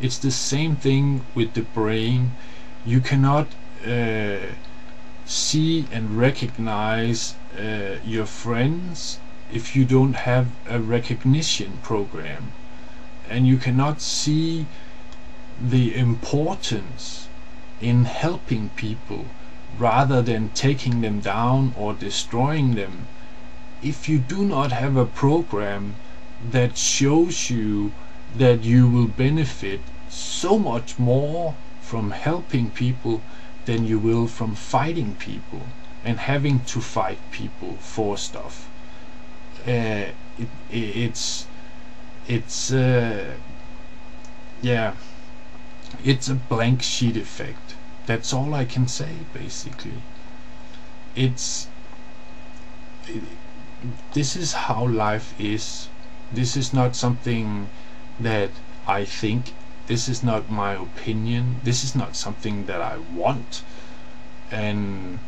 It's the same thing with the brain. You cannot see and recognize your friends if you don't have a recognition program, and you cannot see the importance in helping people rather than taking them down or destroying them if you do not have a program that shows you that you will benefit so much more from helping people than you will from fighting people and having to fight people for stuff. It's yeah, it's a blank sheet effect. That's all I can say, basically. This is how life is. This is not something that I think. This is not my opinion. This is not something that I want. And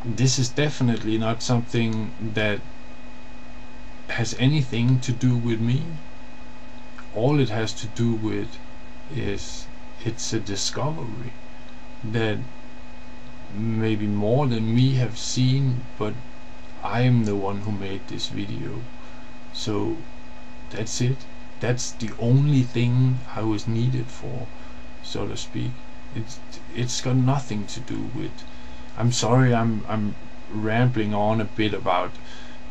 this is definitely not something that has anything to do with me. All it has to do with is it's a discovery that maybe more than me have seen, but I am the one who made this video. So that's it. That's the only thing I was needed for, so to speak. It's got nothing to do with. I'm sorry, I'm rambling on a bit about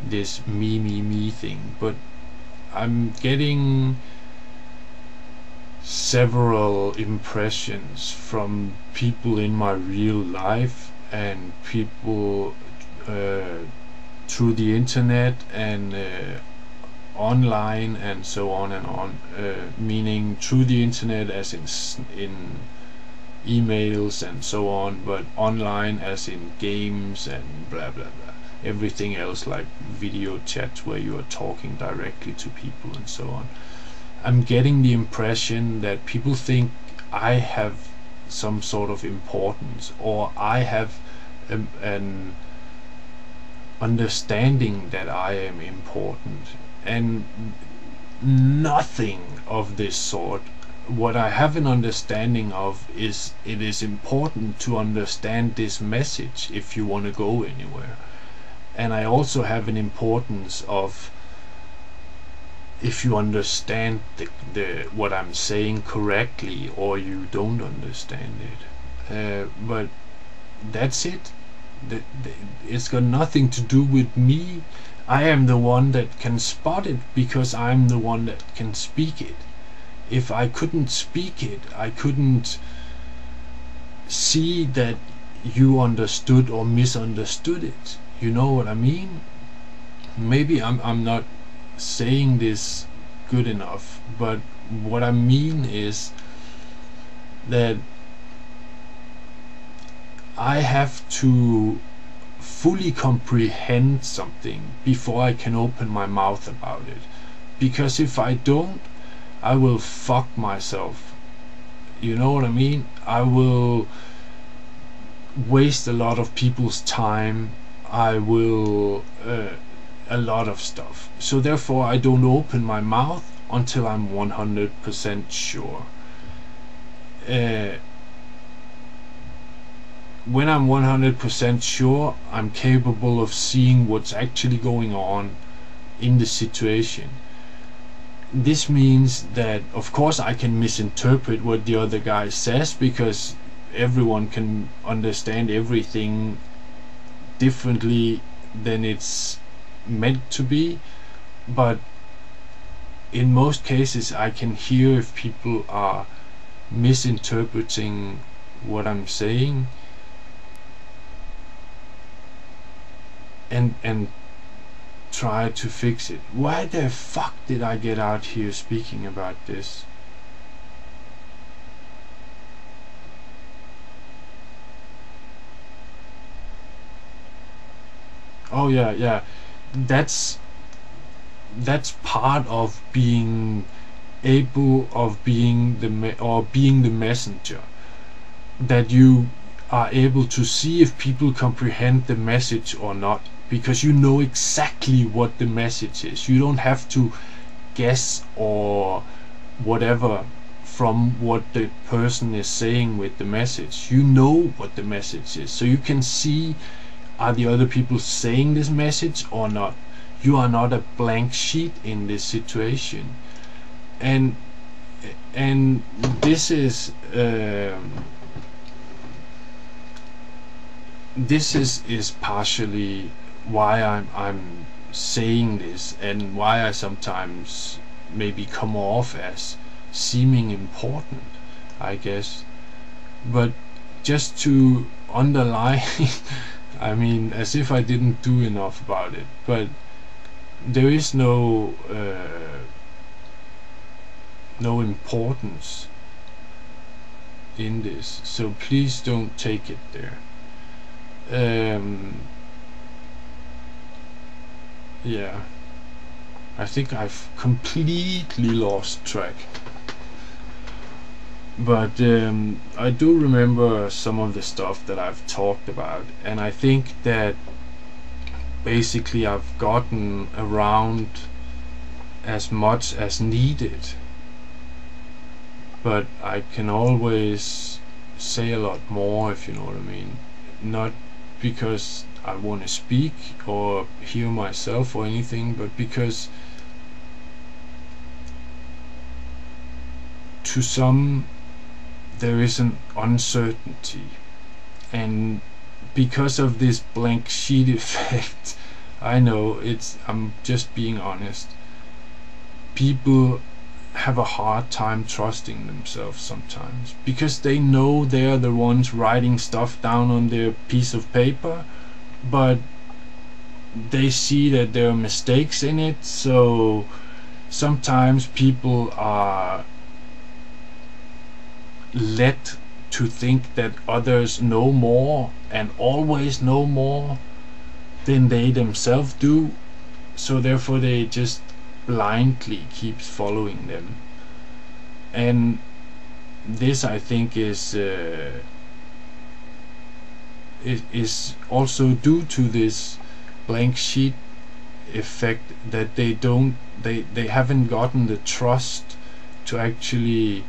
this me thing, but I'm getting several impressions from people in my real life and people through the internet and online and so on and on, meaning through the internet as in emails and so on, but online as in games and blah blah blah, everything else like video chats where you are talking directly to people and so on. I'm getting the impression that people think I have some sort of importance, or I have an understanding that I am important, and nothing of this sort. What I have an understanding of is it is important to understand this message if you want to go anywhere, and I also have an importance of if you understand the what I'm saying correctly or you don't understand it. But that's it. It's got nothing to do with me. I am the one that can spot it because I'm the one that can speak it. If I couldn't speak it, I couldn't see that you understood or misunderstood it. You know what I mean? Maybe I'm not saying this good enough, but what I mean is that I have to fully comprehend something before I can open my mouth about it, because if I don't, I will fuck myself. You know what I mean? I will waste a lot of people's time. I will a lot of stuff. So therefore I don't open my mouth until I'm 100% sure. When I'm 100% sure, I'm capable of seeing what's actually going on in the situation. This means that of course I can misinterpret what the other guy says, because everyone can understand everything differently than it's meant to be, but in most cases I can hear if people are misinterpreting what I'm saying, and try to fix it. Why the fuck did I get out here speaking about this? Oh yeah, that's part of being able of being being the messenger, that you are able to see if people comprehend the message or not, because you know exactly what the message is. You don't have to guess or whatever from what the person is saying with the message. You know what the message is, so you can see, are the other people saying this message or not? You are not a blank sheet in this situation. And this is partially why I'm saying this, and why I sometimes maybe come off as seeming important, I guess. But just to underline I mean, as if I didn't do enough about it, but there is no importance in this, so please don't take it there. Yeah, I think I've completely lost track, but I do remember some of the stuff that I've talked about, and I think that basically I've gotten around as much as needed, but I can always say a lot more, if you know what I mean. Not because I want to speak or hear myself or anything, but because to some there is an uncertainty, and because of this blank sheet effect, I know I'm just being honest, people have a hard time trusting themselves sometimes, because they know they're the ones writing stuff down on their piece of paper, but they see that there are mistakes in it. So sometimes people are led to think that others know more and always know more than they themselves do, so therefore they just blindly keeps following them. And this, I think, is also due to this blank sheet effect, that they haven't gotten the trust to actually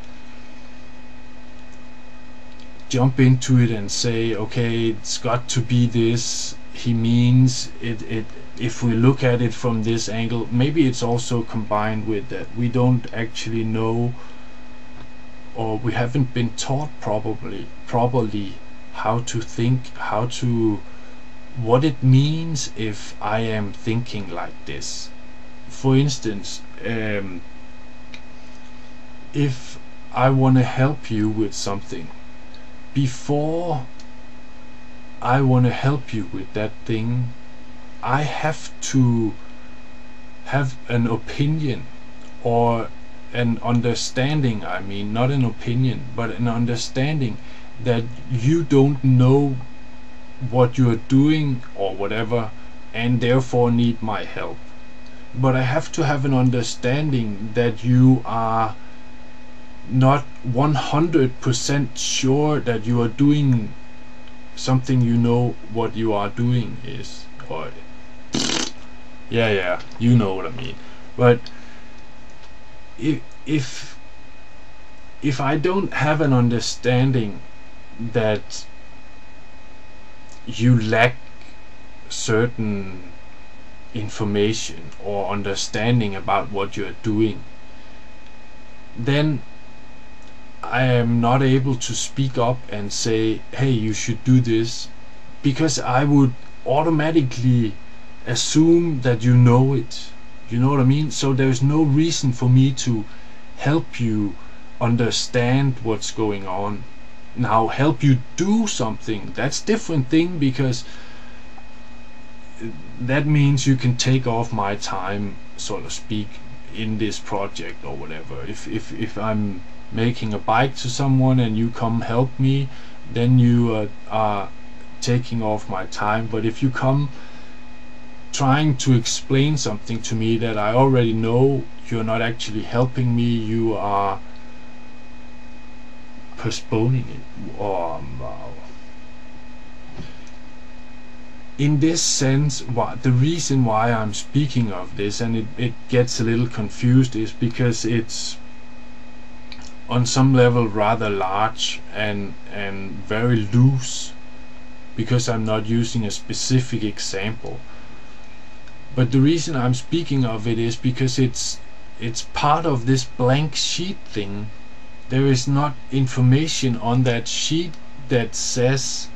jump into it and say, okay, it's got to be this, he means it. If we look at it from this angle, maybe it's also combined with that we don't actually know, or we haven't been taught properly how to think, what it means if I am thinking like this. For instance, if I want to help you with something, before I want to help you with that thing, I have to have an opinion or an understanding, I mean, not an opinion, but an understanding that you don't know what you're doing or whatever, and therefore need my help. But I have to have an understanding that you are not 100% sure that you are doing something you know what you are doing is, or yeah, you know what I mean. But if I don't have an understanding that you lack certain information or understanding about what you're doing, then I am not able to speak up and say, hey, you should do this, because I would automatically assume that you know it. You know what I mean? So there's no reason for me to help you understand what's going on. Now, help you do something, that's different thing, because that means you can take off my time, so to speak, in this project or whatever. If I'm making a bike to someone and you come help me, then you are taking off my time. But if you come trying to explain something to me that I already know, you're not actually helping me, you are postponing it. In this sense, the reason why I'm speaking of this, and it gets a little confused, is because it's on some level rather large and very loose, because I'm not using a specific example. But the reason I'm speaking of it is because it's part of this blank sheet thing. There is not information on that sheet that says